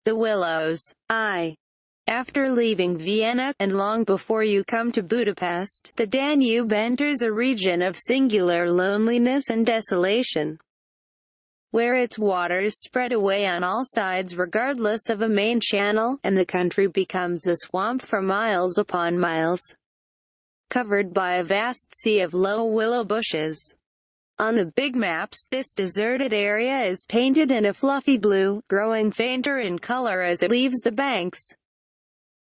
The Willows. After leaving Vienna, and long before you come to Budapest, the Danube enters a region of singular loneliness and desolation, where its waters spread away on all sides regardless of a main channel, and the country becomes a swamp for miles upon miles, covered by a vast sea of low willow bushes. On the big maps, this deserted area is painted in a fluffy blue, growing fainter in color as it leaves the banks,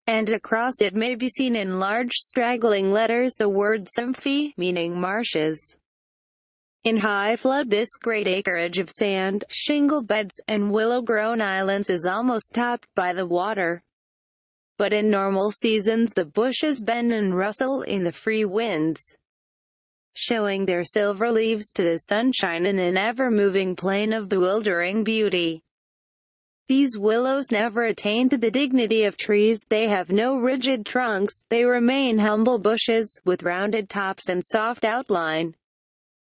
and across it may be seen in large straggling letters the word Sumpfi, meaning marshes. In high flood, this great acreage of sand, shingle beds, and willow-grown islands is almost topped by the water. But in normal seasons the bushes bend and rustle in the free winds, showing their silver leaves to the sunshine in an ever-moving plain of bewildering beauty. These willows never attain to the dignity of trees, they have no rigid trunks, they remain humble bushes, with rounded tops and soft outline,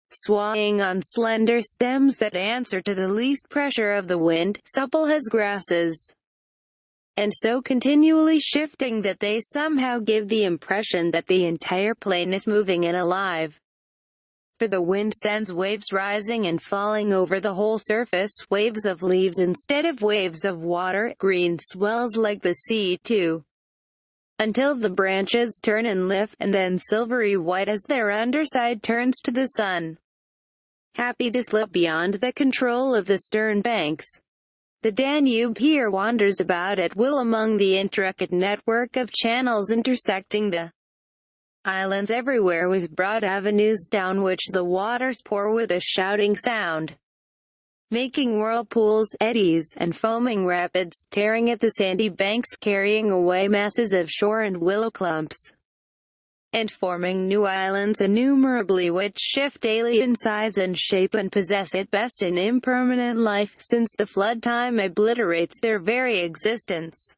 swaying on slender stems that answer to the least pressure of the wind, supple as grasses, and so continually shifting that they somehow give the impression that the entire plain is moving and alive. For the wind sends waves rising and falling over the whole surface, waves of leaves instead of waves of water, green swells like the sea too, until the branches turn and lift, and then silvery white as their underside turns to the sun, happy to slip beyond the control of the stern banks. The Danube here wanders about at will among the intricate network of channels intersecting the islands everywhere, with broad avenues down which the waters pour with a shouting sound, making whirlpools, eddies, and foaming rapids, tearing at the sandy banks, carrying away masses of shore and willow clumps, and forming new islands innumerably which shift daily in size and shape and possess at best an impermanent life, since the flood time obliterates their very existence.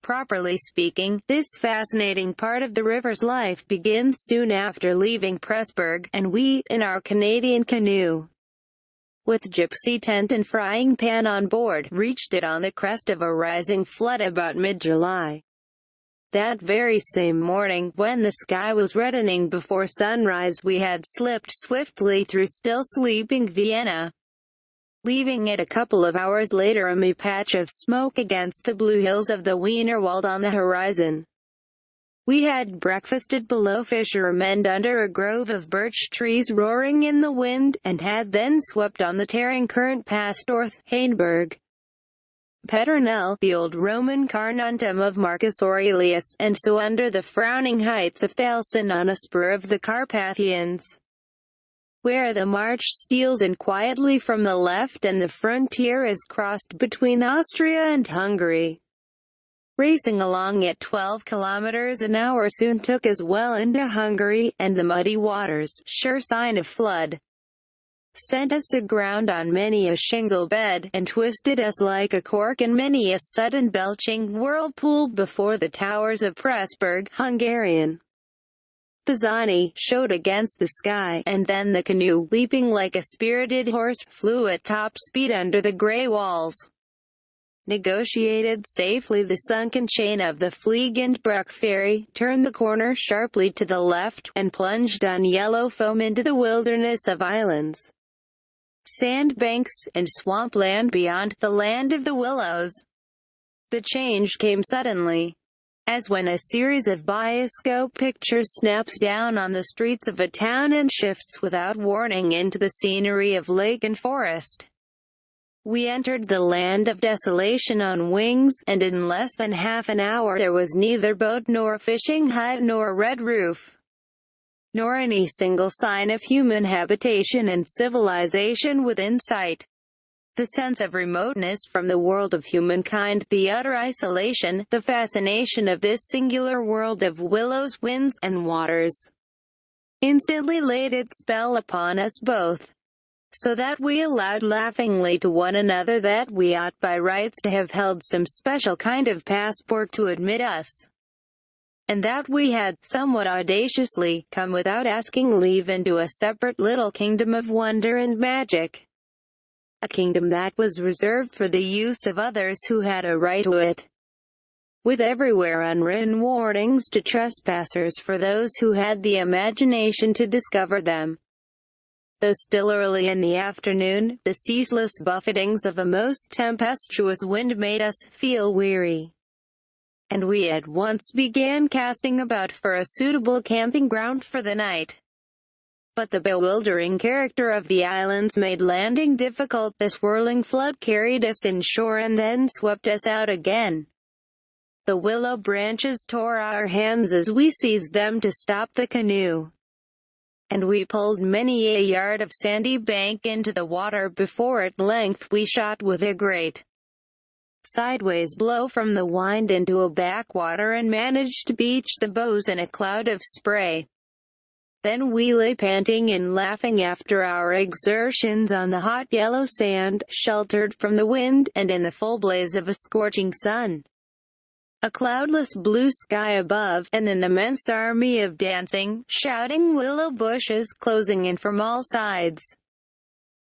Properly speaking, this fascinating part of the river's life begins soon after leaving Pressburg, and we, in our Canadian canoe, with gypsy tent and frying pan on board, reached it on the crest of a rising flood about mid-July. That very same morning, when the sky was reddening before sunrise, we had slipped swiftly through still sleeping Vienna, leaving it a couple of hours later a mere patch of smoke against the blue hills of the Wienerwald on the horizon. We had breakfasted below Fischermend under a grove of birch trees roaring in the wind, and had then swept on the tearing current past North Hainburg, Petronell, the old Roman Carnuntum of Marcus Aurelius, and so under the frowning heights of Thalson on a spur of the Carpathians, where the march steals in quietly from the left and the frontier is crossed between Austria and Hungary. Racing along at 12 kilometers an hour soon took us well into Hungary, and the muddy waters, sure sign of flood, sent us aground on many a shingle bed, and twisted us like a cork in many a sudden belching whirlpool before the towers of Pressburg, Hungarian Pisani, showed against the sky, and then the canoe, leaping like a spirited horse, flew at top speed under the grey walls, negotiated safely the sunken chain of the Fliegend ferry, turned the corner sharply to the left, and plunged on yellow foam into the wilderness of islands, sandbanks, and swampland beyond the land of the Willows. The change came suddenly, as when a series of bioscope pictures snaps down on the streets of a town and shifts without warning into the scenery of lake and forest. We entered the land of desolation on wings, and in less than half an hour there was neither boat nor fishing hut nor red roof, nor any single sign of human habitation and civilization within sight. The sense of remoteness from the world of humankind, the utter isolation, the fascination of this singular world of willows, winds, and waters, instantly laid its spell upon us both, so that we allowed laughingly to one another that we ought by rights to have held some special kind of passport to admit us, and that we had, somewhat audaciously, come without asking leave into a separate little kingdom of wonder and magic. a kingdom that was reserved for the use of others who had a right to it, with everywhere unwritten warnings to trespassers for those who had the imagination to discover them. Though still early in the afternoon, the ceaseless buffetings of a most tempestuous wind made us feel weary, and we at once began casting about for a suitable camping ground for the night. But the bewildering character of the islands made landing difficult. The swirling flood carried us inshore and then swept us out again. The willow branches tore our hands as we seized them to stop the canoe, and we pulled many a yard of sandy bank into the water before at length we shot with a great sideways blow from the wind into a backwater and managed to beach the bows in a cloud of spray. Then we lay panting and laughing after our exertions on the hot yellow sand, sheltered from the wind, and in the full blaze of a scorching sun. A cloudless blue sky above, and an immense army of dancing, shouting willow bushes closing in from all sides,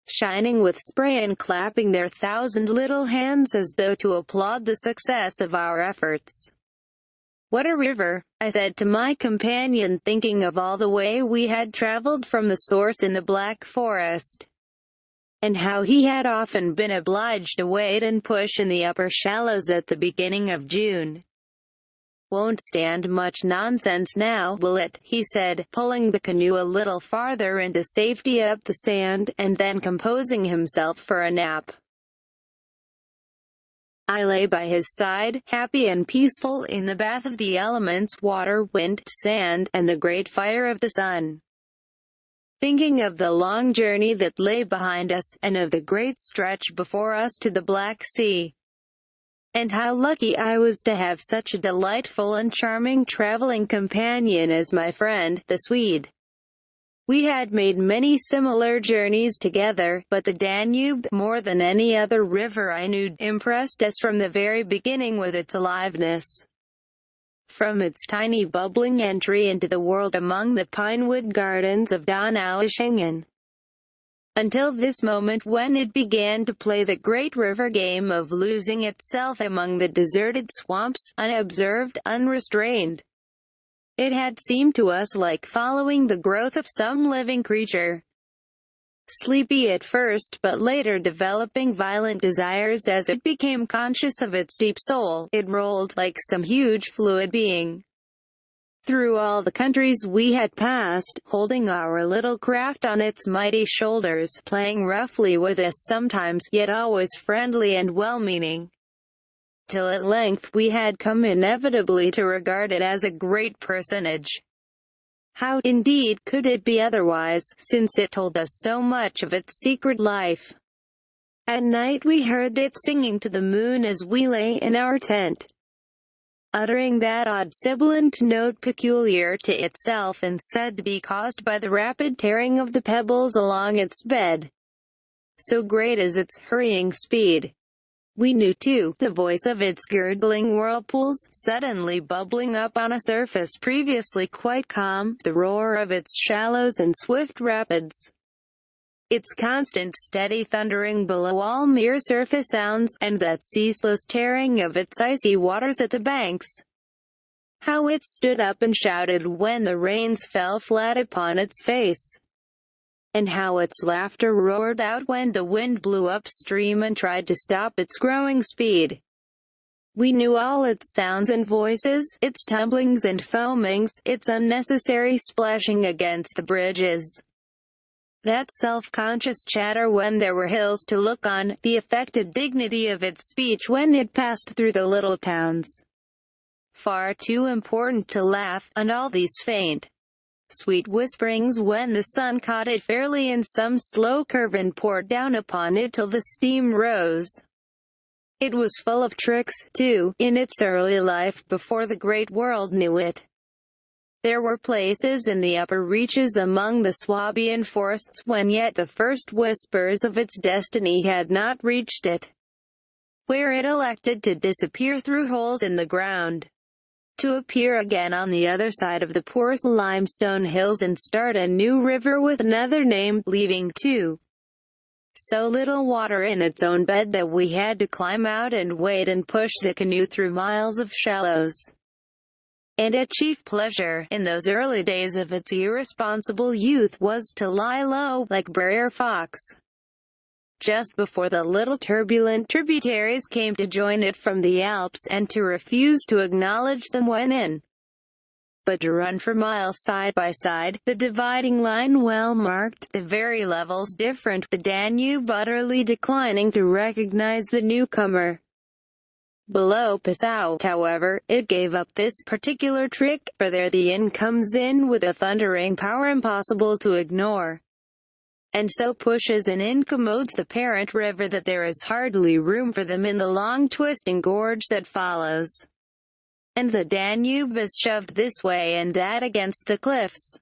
shining with spray and clapping their thousand little hands as though to applaud the success of our efforts. "What a river," I said to my companion, thinking of all the way we had traveled from the source in the Black Forest, and how he had often been obliged to wade and push in the upper shallows at the beginning of June. "Won't stand much nonsense now, will it?" he said, pulling the canoe a little farther into safety up the sand, and then composing himself for a nap. I lay by his side, happy and peaceful in the bath of the elements, water, wind, sand, and the great fire of the sun, thinking of the long journey that lay behind us, and of the great stretch before us to the Black Sea, and how lucky I was to have such a delightful and charming traveling companion as my friend, the Swede. We had made many similar journeys together, but the Danube, more than any other river I knew, impressed us from the very beginning with its aliveness. From its tiny bubbling entry into the world among the pinewood gardens of Donaueschingen, until this moment when it began to play the great river game of losing itself among the deserted swamps, unobserved, unrestrained. It had seemed to us like following the growth of some living creature, sleepy at first, but later developing violent desires as it became conscious of its deep soul. It rolled, like some huge fluid being, through all the countries we had passed, holding our little craft on its mighty shoulders, playing roughly with us sometimes, yet always friendly and well-meaning, till at length we had come inevitably to regard it as a great personage. How, indeed, could it be otherwise, since it told us so much of its secret life? At night we heard it singing to the moon as we lay in our tent, uttering that odd sibilant note peculiar to itself and said to be caused by the rapid tearing of the pebbles along its bed, so great is its hurrying speed. We knew, too, the voice of its gurgling whirlpools, suddenly bubbling up on a surface previously quite calm, the roar of its shallows and swift rapids, its constant steady thundering below all mere surface sounds, and that ceaseless tearing of its icy waters at the banks. How it stood up and shouted when the rains fell flat upon its face, and how its laughter roared out when the wind blew upstream and tried to stop its growing speed. We knew all its sounds and voices, its tumblings and foamings, its unnecessary splashing against the bridges, that self-conscious chatter when there were hills to look on, the affected dignity of its speech when it passed through the little towns, far too important to laugh, and all these faint, sweet whisperings when the sun caught it fairly in some slow curve and poured down upon it till the steam rose. It was full of tricks, too, in its early life, before the great world knew it. There were places in the upper reaches among the Swabian forests when yet the first whispers of its destiny had not reached it, where it elected to disappear through holes in the ground, to appear again on the other side of the porous limestone hills and start a new river with another name, leaving, too, So little water in its own bed that we had to climb out and wade and push the canoe through miles of shallows. And a chief pleasure, in those early days of its irresponsible youth, was to lie low, like Brer Fox, just before the little turbulent tributaries came to join it from the Alps, and to refuse to acknowledge them when in, but to run for miles side by side, the dividing line well marked, the very levels different, the Danube utterly declining to recognize the newcomer. Below Passau, however, it gave up this particular trick, for there the Inn comes in with a thundering power impossible to ignore, and so pushes and incommodes the parent river that there is hardly room for them in the long twisting gorge that follows, and the Danube is shoved this way and that against the cliffs,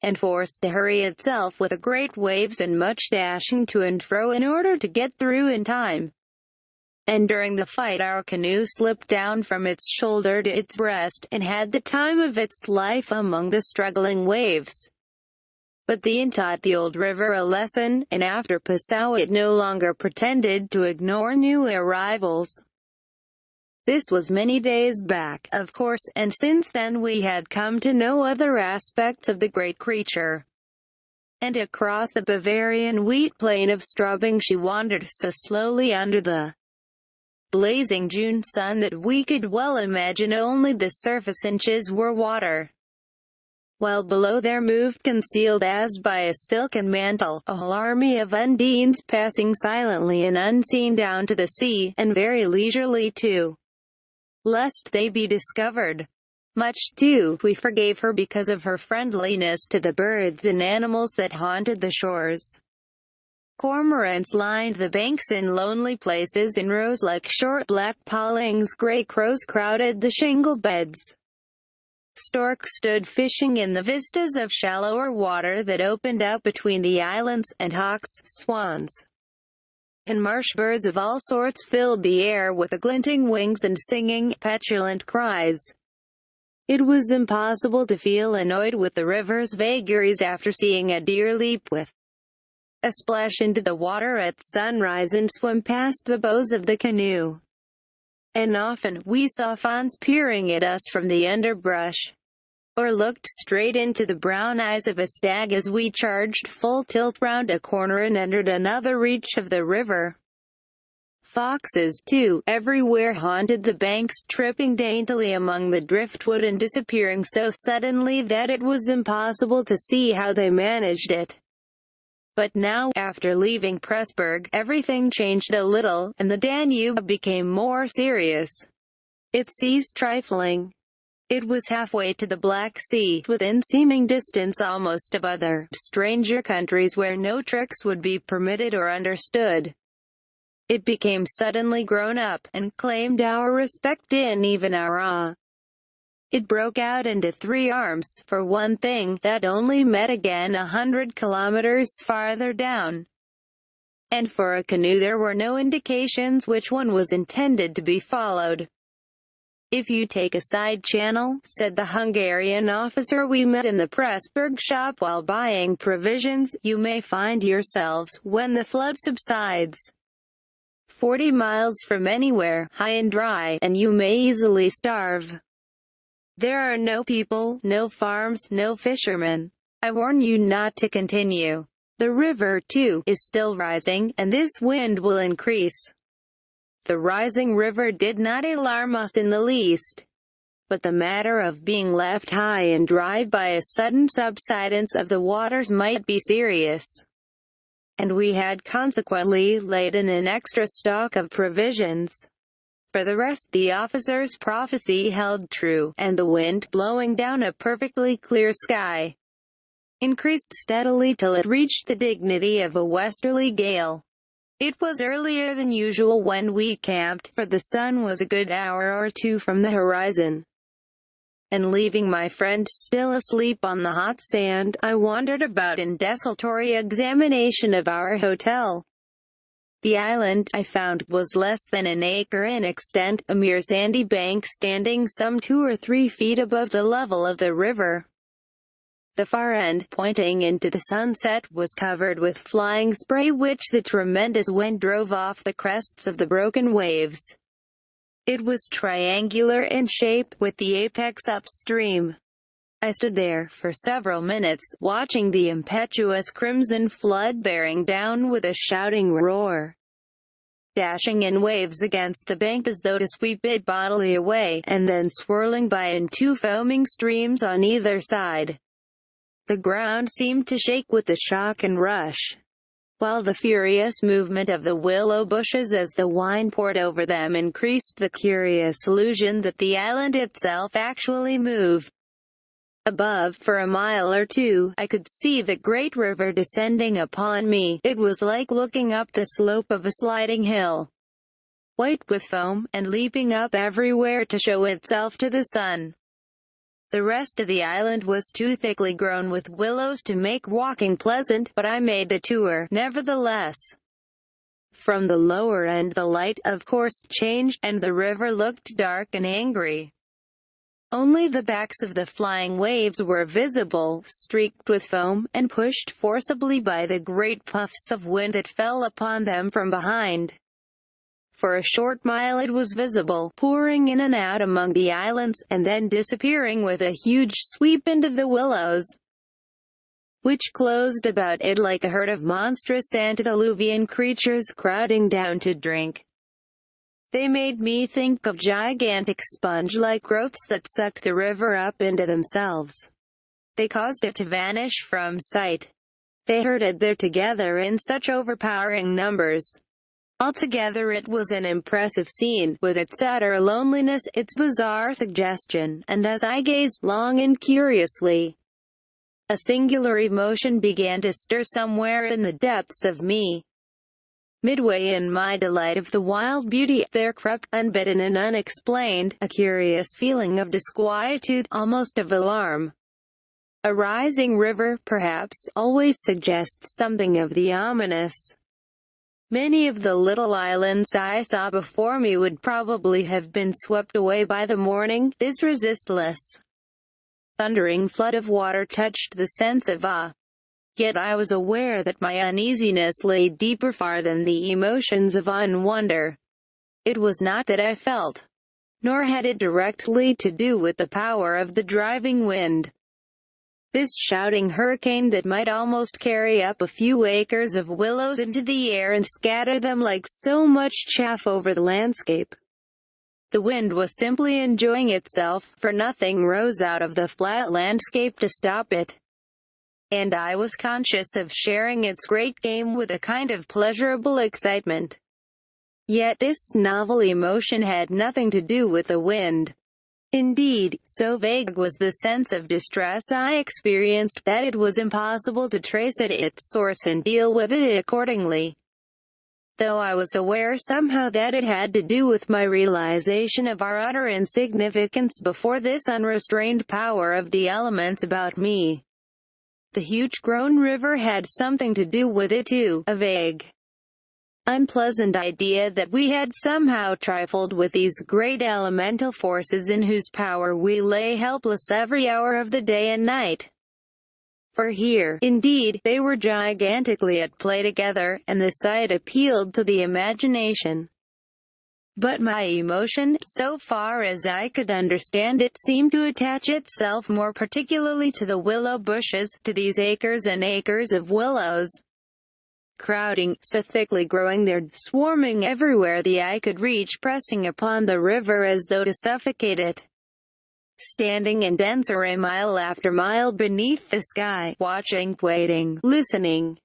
and forced to hurry itself with the great waves and much dashing to and fro in order to get through in time. And during the fight our canoe slipped down from its shoulder to its breast, and had the time of its life among the struggling waves. But the Inn taught the old river a lesson, and after Passau it no longer pretended to ignore new arrivals. This was many days back, of course, and since then we had come to know other aspects of the great creature. And across the Bavarian wheat plain of Straubing she wandered so slowly under the blazing June sun that we could well imagine only the surface inches were water, while below there moved, concealed as by a silken mantle, a whole army of undines passing silently and unseen down to the sea, and very leisurely too, lest they be discovered. Much, too, we forgave her because of her friendliness to the birds and animals that haunted the shores. Cormorants lined the banks in lonely places in rows like short black pollings, gray crows crowded the shingle beds. Storks stood fishing in the vistas of shallower water that opened out between the islands, and hawks, swans, and marsh birds of all sorts filled the air with the glinting wings and singing, petulant cries. It was impossible to feel annoyed with the river's vagaries after seeing a deer leap with a splash into the water at sunrise and swim past the bows of the canoe. And often, we saw fawns peering at us from the underbrush, or looked straight into the brown eyes of a stag as we charged full tilt round a corner and entered another reach of the river. Foxes, too, everywhere haunted the banks, tripping daintily among the driftwood and disappearing so suddenly that it was impossible to see how they managed it. But now, after leaving Pressburg, everything changed a little, and the Danube became more serious. It ceased trifling. It was halfway to the Black Sea, within seeming distance almost of other, stranger countries where no tricks would be permitted or understood. It became suddenly grown up, and claimed our respect and even our awe. It broke out into three arms, for one thing, that only met again 100 kilometers farther down. And for a canoe there were no indications which one was intended to be followed. "If you take a side channel," said the Hungarian officer we met in the Pressburg shop while buying provisions, "you may find yourselves, when the flood subsides, 40 miles from anywhere, high and dry, and you may easily starve. There are no people, no farms, no fishermen. I warn you not to continue. The river, too, is still rising, and this wind will increase." The rising river did not alarm us in the least, but the matter of being left high and dry by a sudden subsidence of the waters might be serious, and we had consequently laid in an extra stock of provisions. For the rest, the officer's prophecy held true, and the wind, blowing down a perfectly clear sky, increased steadily till it reached the dignity of a westerly gale. It was earlier than usual when we camped, for the sun was a good hour or two from the horizon. And leaving my friend still asleep on the hot sand, I wandered about in desultory examination of our hotel. The island, I found, was less than an acre in extent, a mere sandy bank standing some 2 or 3 feet above the level of the river. The far end, pointing into the sunset, was covered with flying spray which the tremendous wind drove off the crests of the broken waves. It was triangular in shape, with the apex upstream. I stood there for several minutes, watching the impetuous crimson flood bearing down with a shouting roar, dashing in waves against the bank as though to sweep it bodily away, and then swirling by in two foaming streams on either side. The ground seemed to shake with the shock and rush, while the furious movement of the willow bushes as the wine poured over them increased the curious illusion that the island itself actually moved. Above, for a mile or two, I could see the great river descending upon me. It was like looking up the slope of a sliding hill, white with foam, and leaping up everywhere to show itself to the sun. The rest of the island was too thickly grown with willows to make walking pleasant, but I made the tour, nevertheless. From the lower end the light, of course, changed, and the river looked dark and angry. Only the backs of the flying waves were visible, streaked with foam, and pushed forcibly by the great puffs of wind that fell upon them from behind. For a short mile it was visible, pouring in and out among the islands, and then disappearing with a huge sweep into the willows, which closed about it like a herd of monstrous antediluvian creatures crowding down to drink. They made me think of gigantic sponge-like growths that sucked the river up into themselves. They caused it to vanish from sight. They herded there together in such overpowering numbers. Altogether it was an impressive scene, with its utter loneliness, its bizarre suggestion, and as I gazed long and curiously, a singular emotion began to stir somewhere in the depths of me. Midway in my delight of the wild beauty, there crept, unbidden and unexplained, a curious feeling of disquietude, almost of alarm. A rising river, perhaps, always suggests something of the ominous. Many of the little islands I saw before me would probably have been swept away by the morning. This resistless, thundering flood of water touched the sense of awe. Yet I was aware that my uneasiness lay deeper far than the emotions of awe and wonder. It was not that I felt, nor had it directly to do with the power of the driving wind. This shouting hurricane that might almost carry up a few acres of willows into the air and scatter them like so much chaff over the landscape. The wind was simply enjoying itself, for nothing rose out of the flat landscape to stop it. And I was conscious of sharing its great game with a kind of pleasurable excitement. Yet this novel emotion had nothing to do with the wind. Indeed, so vague was the sense of distress I experienced, that it was impossible to trace it at its source and deal with it accordingly. Though I was aware somehow that it had to do with my realization of our utter insignificance before this unrestrained power of the elements about me. The huge-grown river had something to do with it too, a vague, unpleasant idea that we had somehow trifled with these great elemental forces in whose power we lay helpless every hour of the day and night. For here, indeed, they were gigantically at play together, and the sight appealed to the imagination. But my emotion, so far as I could understand it, seemed to attach itself more particularly to the willow bushes, to these acres and acres of willows, crowding, so thickly growing there, swarming everywhere the eye could reach, pressing upon the river as though to suffocate it. Standing in dense array mile after mile beneath the sky, watching, waiting, listening.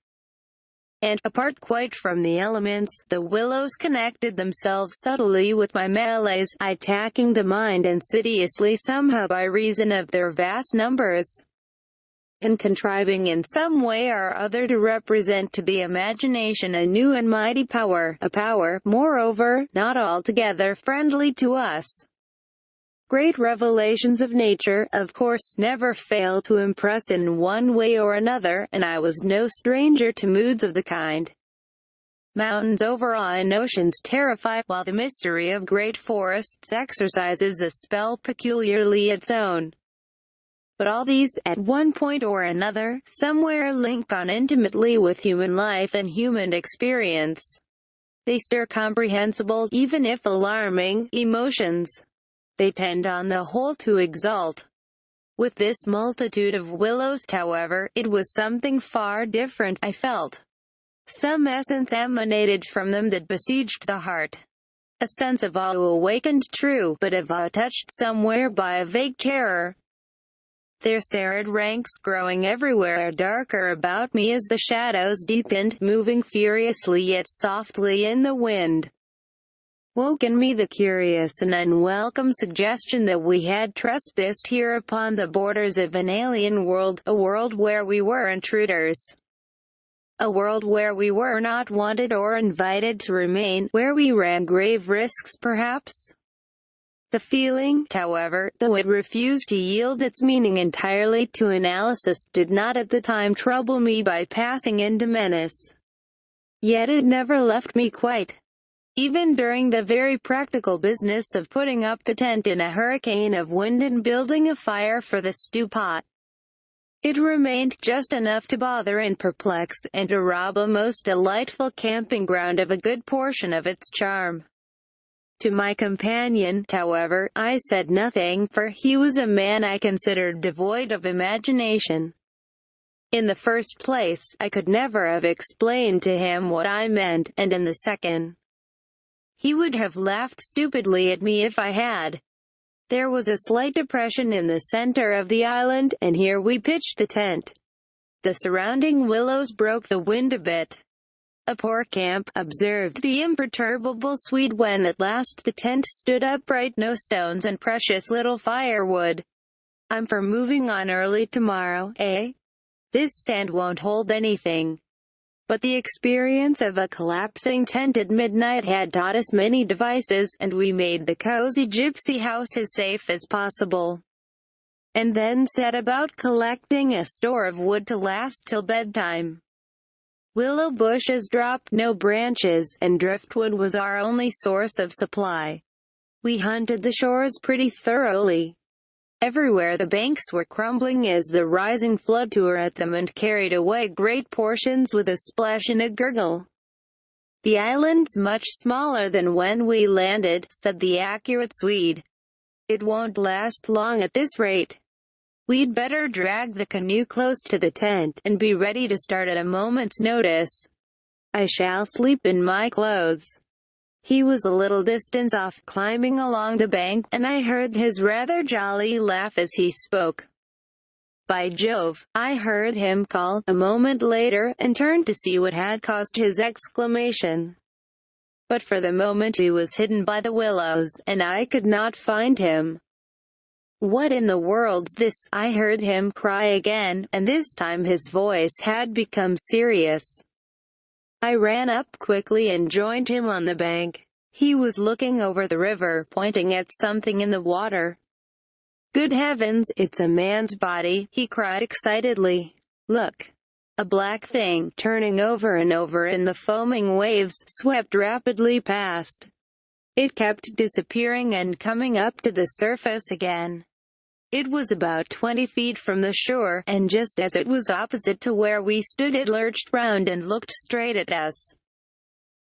And, apart quite from the elements, the willows connected themselves subtly with my malaise, attacking the mind insidiously somehow by reason of their vast numbers, and contriving in some way or other to represent to the imagination a new and mighty power, a power, moreover, not altogether friendly to us. Great revelations of nature, of course, never fail to impress in one way or another, and I was no stranger to moods of the kind. Mountains overawe and oceans terrify, while the mystery of great forests exercises a spell peculiarly its own. But all these, at one point or another, somewhere linked on intimately with human life and human experience. They stir comprehensible, even if alarming, emotions. They tend on the whole to exalt. With this multitude of willows, however, it was something far different, I felt. Some essence emanated from them that besieged the heart. A sense of awe awakened, true, but of awe touched somewhere by a vague terror. Their serried ranks, growing everywhere darker about me as the shadows deepened, moving furiously yet softly in the wind, woke in me the curious and unwelcome suggestion that we had trespassed here upon the borders of an alien world, a world where we were intruders. A world where we were not wanted or invited to remain, where we ran grave risks perhaps. The feeling, however, though it refused to yield its meaning entirely to analysis, did not at the time trouble me by passing into menace. Yet it never left me quite. Even during the very practical business of putting up the tent in a hurricane of wind and building a fire for the stew pot, it remained just enough to bother and perplex, and to rob a most delightful camping ground of a good portion of its charm. To my companion, however, I said nothing, for he was a man I considered devoid of imagination. In the first place, I could never have explained to him what I meant, and in the second, he would have laughed stupidly at me if I had. There was a slight depression in the center of the island, and here we pitched the tent. The surrounding willows broke the wind a bit. "A poor camp," observed the imperturbable Swede when at last the tent stood upright, "no stones and precious little firewood. I'm for moving on early tomorrow, eh? This sand won't hold anything." But the experience of a collapsing tent at midnight had taught us many devices, and we made the cozy gypsy house as safe as possible, and then set about collecting a store of wood to last till bedtime. Willow bushes dropped no branches, and driftwood was our only source of supply. We hunted the shores pretty thoroughly. Everywhere the banks were crumbling as the rising flood tore at them and carried away great portions with a splash and a gurgle. "The island's much smaller than when we landed," said the accurate Swede. "It won't last long at this rate. We'd better drag the canoe close to the tent, and be ready to start at a moment's notice. I shall sleep in my clothes." He was a little distance off, climbing along the bank, and I heard his rather jolly laugh as he spoke. "By Jove!" I heard him call, a moment later, and turned to see what had caused his exclamation. But for the moment he was hidden by the willows, and I could not find him. "What in the world's this?" I heard him cry again, and this time his voice had become serious. I ran up quickly and joined him on the bank. He was looking over the river, pointing at something in the water. "Good heavens, it's a man's body!" he cried excitedly. "Look!" A black thing, turning over and over in the foaming waves, swept rapidly past. It kept disappearing and coming up to the surface again. It was about 20 feet from the shore, and just as it was opposite to where we stood it lurched round and looked straight at us.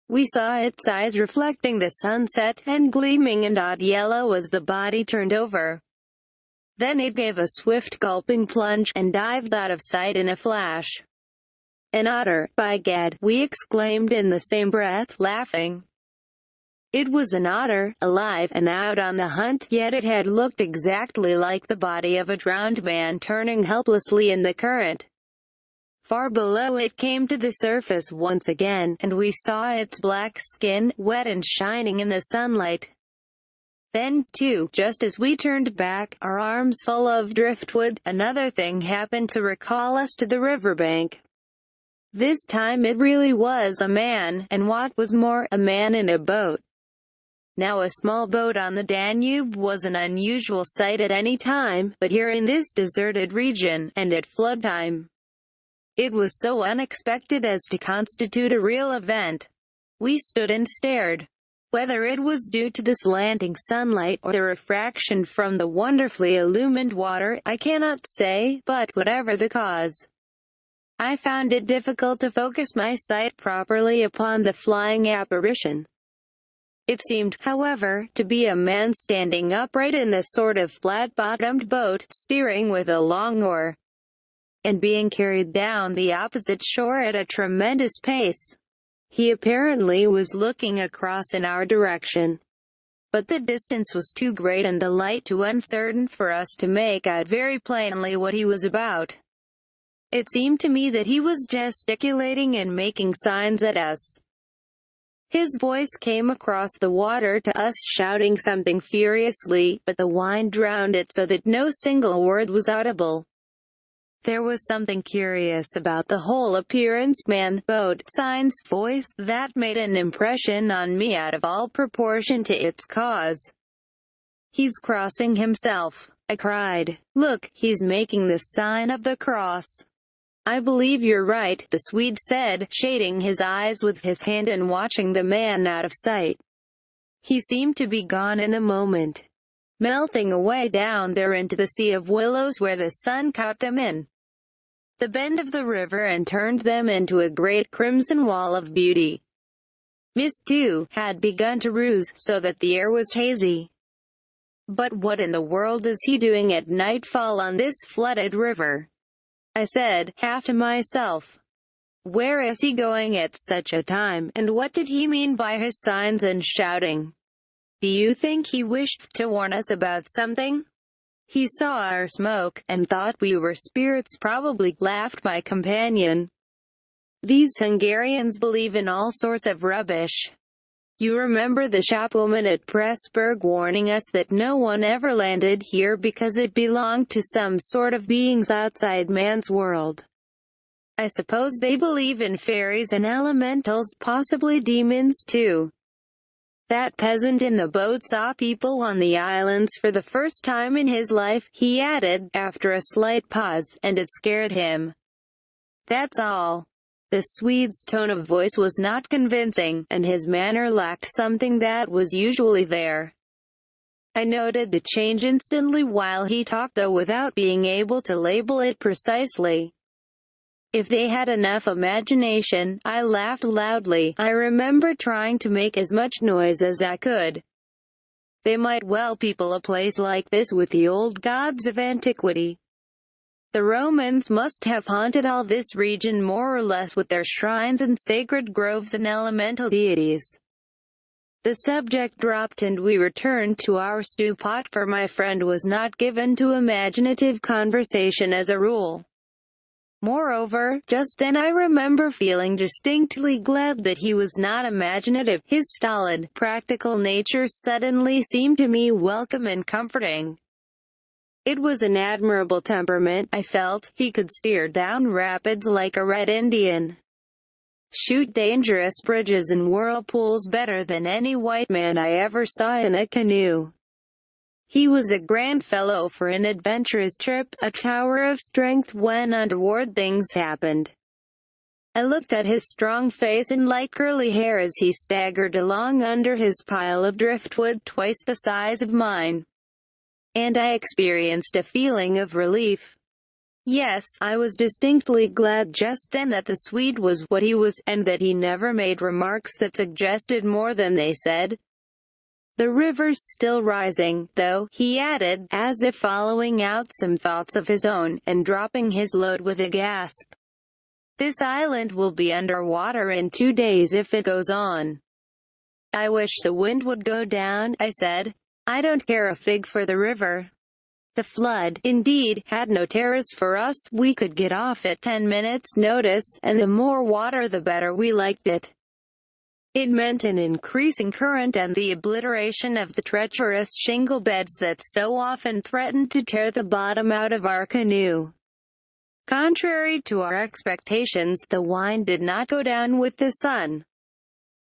We saw its eyes reflecting the sunset, and gleaming and odd yellow as the body turned over. Then it gave a swift gulping plunge, and dived out of sight in a flash. "An otter, by gad!" we exclaimed in the same breath, laughing. It was an otter, alive, and out on the hunt, yet it had looked exactly like the body of a drowned man turning helplessly in the current. Far below it came to the surface once again, and we saw its black skin, wet and shining in the sunlight. Then, too, just as we turned back, our arms full of driftwood, another thing happened to recall us to the riverbank. This time it really was a man, and what was more, a man in a boat. Now a small boat on the Danube was an unusual sight at any time, but here in this deserted region, and at flood time, it was so unexpected as to constitute a real event. We stood and stared. Whether it was due to the slanting sunlight or the refraction from the wonderfully illumined water, I cannot say, but whatever the cause, I found it difficult to focus my sight properly upon the flying apparition. It seemed, however, to be a man standing upright in a sort of flat-bottomed boat, steering with a long oar, and being carried down the opposite shore at a tremendous pace. He apparently was looking across in our direction, but the distance was too great and the light too uncertain for us to make out very plainly what he was about. It seemed to me that he was gesticulating and making signs at us. His voice came across the water to us shouting something furiously, but the wind drowned it so that no single word was audible. There was something curious about the whole appearance, man, boat, signs, voice, that made an impression on me out of all proportion to its cause. "He's crossing himself," I cried. "Look, he's making the sign of the cross." "I believe you're right," the Swede said, shading his eyes with his hand and watching the man out of sight. He seemed to be gone in a moment, melting away down there into the sea of willows where the sun caught them in the bend of the river and turned them into a great crimson wall of beauty. Mist, too, had begun to ruse, so that the air was hazy. "But what in the world is he doing at nightfall on this flooded river?" I said, half to myself. "Where is he going at such a time, and what did he mean by his signs and shouting? Do you think he wished to warn us about something? He saw our smoke, and thought we were spirits probably," laughed my companion. "These Hungarians believe in all sorts of rubbish. You remember the shopwoman at Pressburg warning us that no one ever landed here because it belonged to some sort of beings outside man's world. I suppose they believe in fairies and elementals, possibly demons too. That peasant in the boat saw people on the islands for the first time in his life," he added, after a slight pause, "and it scared him. That's all." The Swede's tone of voice was not convincing, and his manner lacked something that was usually there. I noted the change instantly while he talked, though without being able to label it precisely. If they had enough imagination, I laughed loudly. I remember trying to make as much noise as I could. They might well people a place like this with the old gods of antiquity. The Romans must have haunted all this region more or less with their shrines and sacred groves and elemental deities. The subject dropped and we returned to our stew pot, for my friend was not given to imaginative conversation as a rule. Moreover, just then I remember feeling distinctly glad that he was not imaginative. His stolid, practical nature suddenly seemed to me welcome and comforting. It was an admirable temperament, I felt. He could steer down rapids like a Red Indian, shoot dangerous bridges and whirlpools better than any white man I ever saw in a canoe. He was a grand fellow for an adventurous trip, a tower of strength when untoward things happened. I looked at his strong face and light curly hair as he staggered along under his pile of driftwood twice the size of mine, and I experienced a feeling of relief. Yes, I was distinctly glad just then that the Swede was what he was, and that he never made remarks that suggested more than they said. "The river's still rising, though," he added, as if following out some thoughts of his own, and dropping his load with a gasp. "This island will be under water in 2 days if it goes on." "I wish the wind would go down," I said. "I don't care a fig for the river. The flood, indeed, had no terrors for us. We could get off at 10 minutes' notice, and the more water the better we liked it. It meant an increasing current and the obliteration of the treacherous shingle beds that so often threatened to tear the bottom out of our canoe. Contrary to our expectations, the wind did not go down with the sun.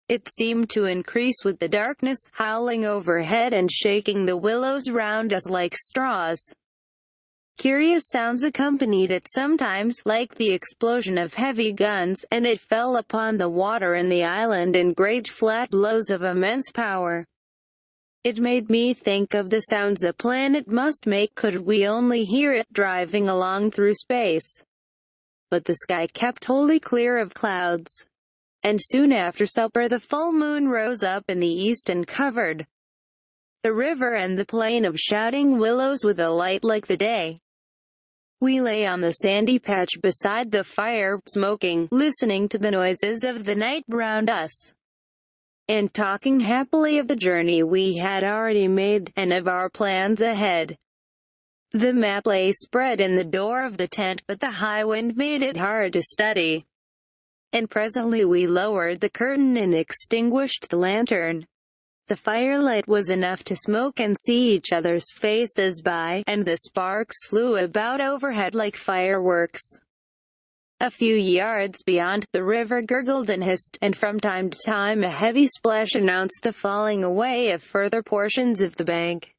It seemed to increase with the darkness, howling overhead and shaking the willows round us like straws. Curious sounds accompanied it sometimes, like the explosion of heavy guns, and it fell upon the water in the island in great flat blows of immense power. It made me think of the sounds a planet must make could we only hear it driving along through space. But the sky kept wholly clear of clouds. And soon after supper the full moon rose up in the east and covered the river and the plain of shouting willows with a light like the day. We lay on the sandy patch beside the fire, smoking, listening to the noises of the night round us, and talking happily of the journey we had already made, and of our plans ahead. The map lay spread in the door of the tent, but the high wind made it hard to study. And presently we lowered the curtain and extinguished the lantern. The firelight was enough to smoke and see each other's faces by, and the sparks flew about overhead like fireworks. A few yards beyond, the river gurgled and hissed, and from time to time a heavy splash announced the falling away of further portions of the bank.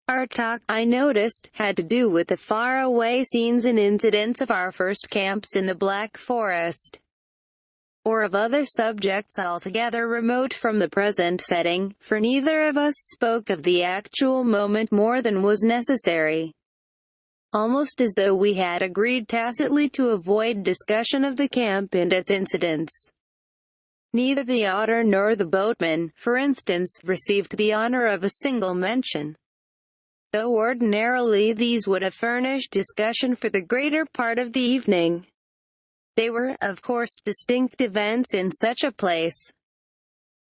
Our talk, I noticed, had to do with the far-away scenes and incidents of our first camps in the Black Forest, or of other subjects altogether remote from the present setting, for neither of us spoke of the actual moment more than was necessary. Almost as though we had agreed tacitly to avoid discussion of the camp and its incidents. Neither the otter nor the boatman, for instance, received the honor of a single mention, though ordinarily these would have furnished discussion for the greater part of the evening. They were, of course, distinct events in such a place.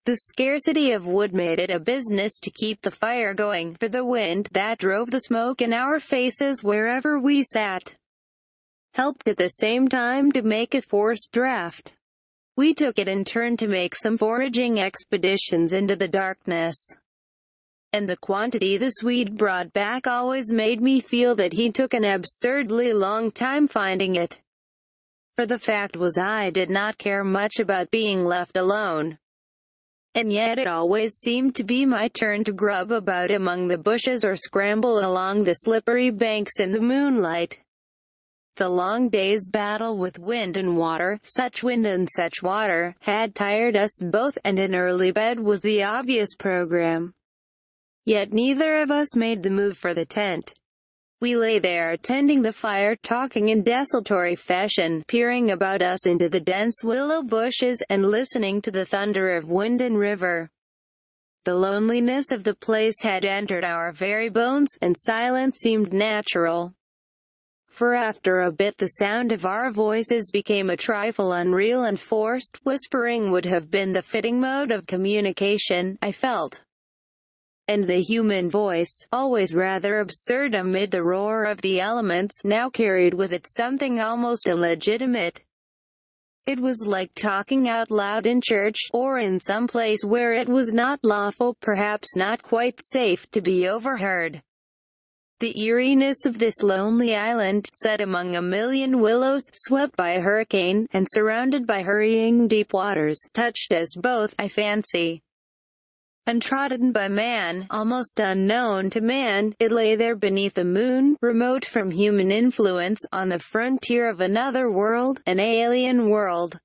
The scarcity of wood made it a business to keep the fire going, for the wind that drove the smoke in our faces wherever we sat helped at the same time to make a forced draught. We took it in turn to make some foraging expeditions into the darkness, and the quantity the Swede brought back always made me feel that he took an absurdly long time finding it. For the fact was I did not care much about being left alone. And yet it always seemed to be my turn to grub about among the bushes or scramble along the slippery banks in the moonlight. The long day's battle with wind and water, such wind and such water, had tired us both, and an early bed was the obvious program. Yet neither of us made the move for the tent. We lay there tending the fire, talking in desultory fashion, peering about us into the dense willow bushes, and listening to the thunder of wind and river. The loneliness of the place had entered our very bones, and silence seemed natural. For after a bit the sound of our voices became a trifle unreal and forced. Whispering would have been the fitting mode of communication, I felt. And the human voice, always rather absurd amid the roar of the elements, now carried with it something almost illegitimate. It was like talking out loud in church, or in some place where it was not lawful, perhaps not quite safe, to be overheard. The eeriness of this lonely island, set among a million willows, swept by a hurricane, and surrounded by hurrying deep waters, touched us both, I fancy. Untrodden by man, almost unknown to man, it lay there beneath the moon, remote from human influence, on the frontier of another world, an alien world.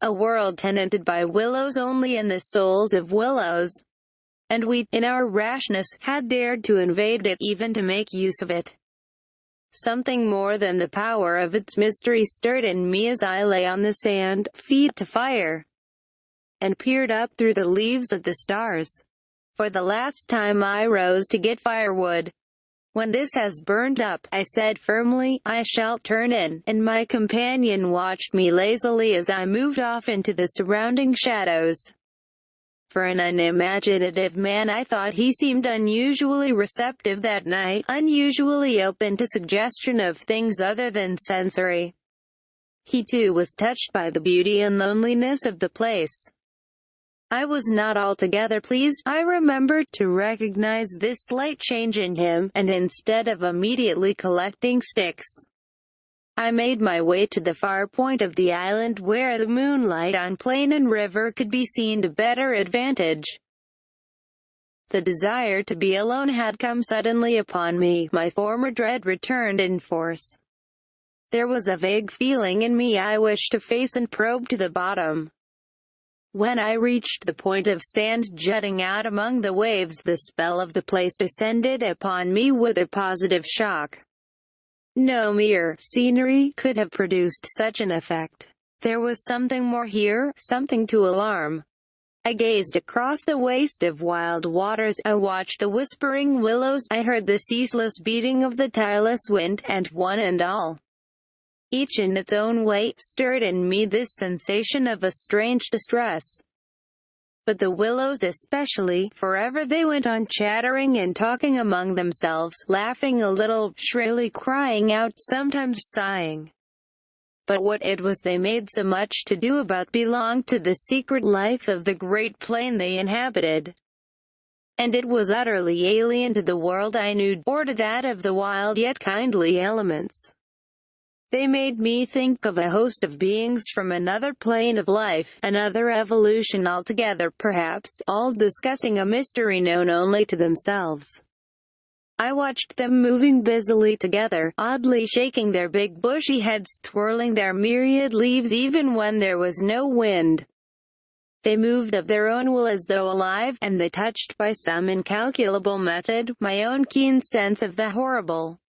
A world tenanted by willows only and the souls of willows. And we, in our rashness, had dared to invade it, even to make use of it. Something more than the power of its mystery stirred in me as I lay on the sand, feet to fire, and peered up through the leaves of the stars. For the last time I rose to get firewood. When this has burned up, I said firmly, I shall turn in, and my companion watched me lazily as I moved off into the surrounding shadows. For an unimaginative man, I thought he seemed unusually receptive that night, unusually open to suggestion of things other than sensory. He too was touched by the beauty and loneliness of the place. I was not altogether pleased, I remembered, to recognize this slight change in him, and instead of immediately collecting sticks, I made my way to the far point of the island where the moonlight on plain and river could be seen to better advantage. The desire to be alone had come suddenly upon me. My former dread returned in force. There was a vague feeling in me I wished to face and probe to the bottom. When I reached the point of sand jutting out among the waves, the spell of the place descended upon me with a positive shock. No mere scenery could have produced such an effect. There was something more here, something to alarm. I gazed across the waste of wild waters, I watched the whispering willows, I heard the ceaseless beating of the tireless wind, and one and all, each in its own way, stirred in me this sensation of a strange distress. But the willows especially, forever they went on chattering and talking among themselves, laughing a little, shrilly crying out, sometimes sighing. But what it was they made so much to do about belonged to the secret life of the great plain they inhabited. And it was utterly alien to the world I knew, or to that of the wild yet kindly elements. They made me think of a host of beings from another plane of life, another evolution altogether perhaps, all discussing a mystery known only to themselves. I watched them moving busily together, oddly shaking their big bushy heads, twirling their myriad leaves even when there was no wind. They moved of their own will as though alive, and they touched by some incalculable method my own keen sense of the horrible.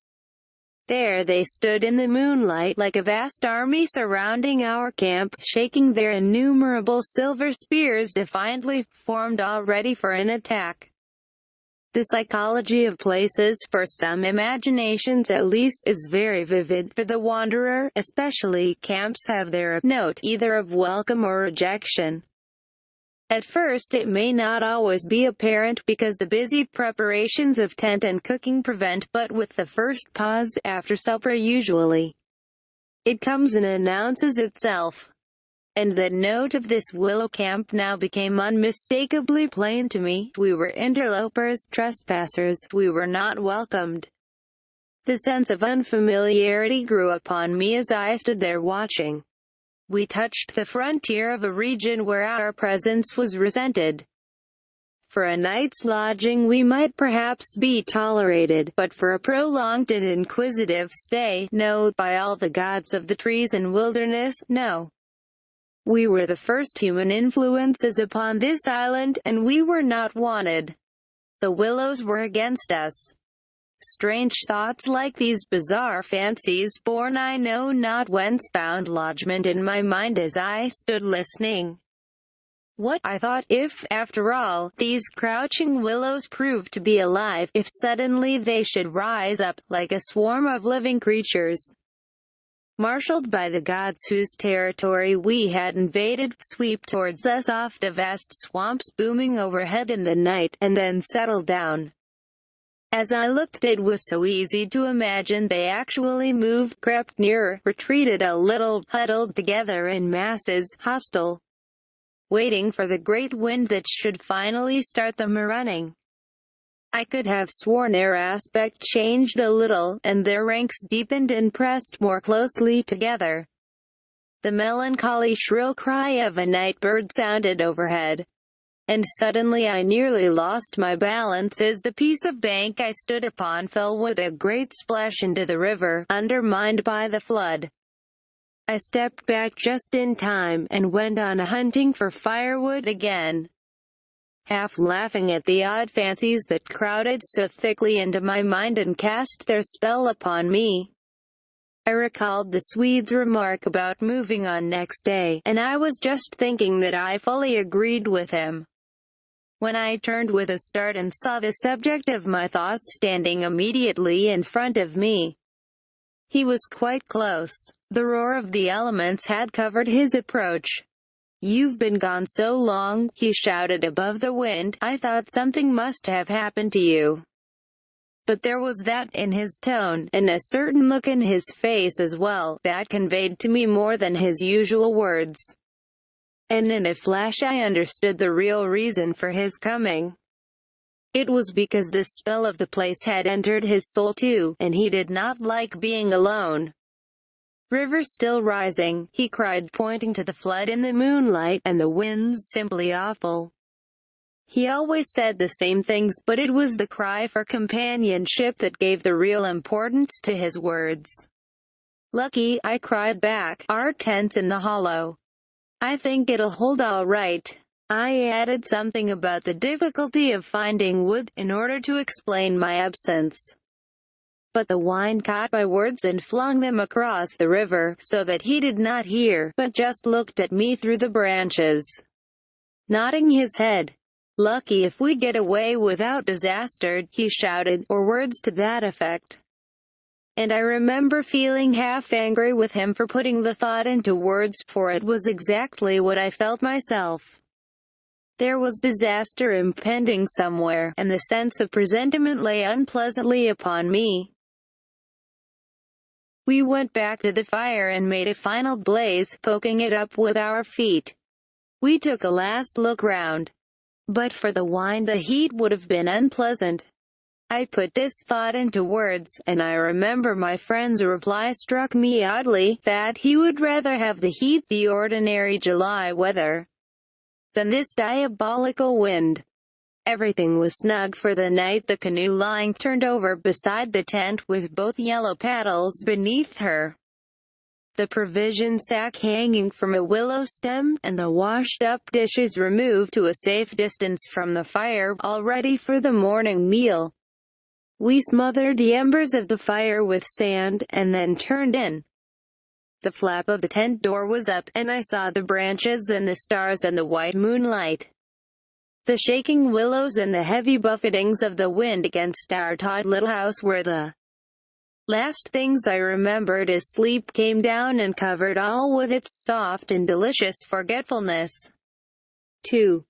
There they stood in the moonlight, like a vast army surrounding our camp, shaking their innumerable silver spears defiantly, formed all ready for an attack. The psychology of places, for some imaginations at least, is very vivid. For the wanderer, especially, camps have their note, either of welcome or rejection. At first it may not always be apparent, because the busy preparations of tent and cooking prevent, but with the first pause, after supper usually, it comes and announces itself. And the note of this willow camp now became unmistakably plain to me. We were interlopers, trespassers, we were not welcomed. The sense of unfamiliarity grew upon me as I stood there watching. We touched the frontier of a region where our presence was resented. For a night's lodging we might perhaps be tolerated, but for a prolonged and inquisitive stay, no, by all the gods of the trees and wilderness, no. We were the first human influences upon this island, and we were not wanted. The willows were against us. Strange thoughts like these, bizarre fancies, born I know not whence, found lodgment in my mind as I stood listening. What, I thought, if, after all, these crouching willows proved to be alive, if suddenly they should rise up, like a swarm of living creatures, marshaled by the gods whose territory we had invaded, sweep towards us off the vast swamps booming overhead in the night, and then settle down. As I looked, it was so easy to imagine they actually moved, crept nearer, retreated a little, huddled together in masses, hostile, waiting for the great wind that should finally start them a-running. I could have sworn their aspect changed a little, and their ranks deepened and pressed more closely together. The melancholy shrill cry of a night bird sounded overhead, and suddenly I nearly lost my balance as the piece of bank I stood upon fell with a great splash into the river, undermined by the flood. I stepped back just in time, and went on hunting for firewood again, half laughing at the odd fancies that crowded so thickly into my mind and cast their spell upon me. I recalled the Swede's remark about moving on next day, and I was just thinking that I fully agreed with him, when I turned with a start and saw the subject of my thoughts standing immediately in front of me. He was quite close. The roar of the elements had covered his approach. "You've been gone so long," he shouted above the wind, "I thought something must have happened to you." But there was that in his tone, and a certain look in his face as well, that conveyed to me more than his usual words. And in a flash I understood the real reason for his coming. It was because the spell of the place had entered his soul too, and he did not like being alone. "River still rising," he cried, pointing to the flood in the moonlight, "and the wind's simply awful." He always said the same things, but it was the cry for companionship that gave the real importance to his words. "Lucky," I cried back, "our tent's in the hollow. I think it'll hold all right." I added something about the difficulty of finding wood, in order to explain my absence. But the wind caught my words and flung them across the river, so that he did not hear, but just looked at me through the branches, nodding his head. "Lucky if we get away without disaster," he shouted, or words to that effect. And I remember feeling half angry with him for putting the thought into words, for it was exactly what I felt myself. There was disaster impending somewhere, and the sense of presentiment lay unpleasantly upon me. We went back to the fire and made a final blaze, poking it up with our feet. We took a last look round. But for the wine, the heat would have been unpleasant. I put this thought into words, and I remember my friend's reply struck me oddly, that he would rather have the heat, the ordinary July weather, than this diabolical wind. Everything was snug for the night, the canoe lying turned over beside the tent, with both yellow paddles beneath her, the provision sack hanging from a willow stem, and the washed-up dishes removed to a safe distance from the fire, all ready for the morning meal. We smothered the embers of the fire with sand, and then turned in. The flap of the tent door was up, and I saw the branches and the stars and the white moonlight, the shaking willows and the heavy buffetings of the wind against our taut little house were the last things I remembered as sleep came down and covered all with its soft and delicious forgetfulness. 2.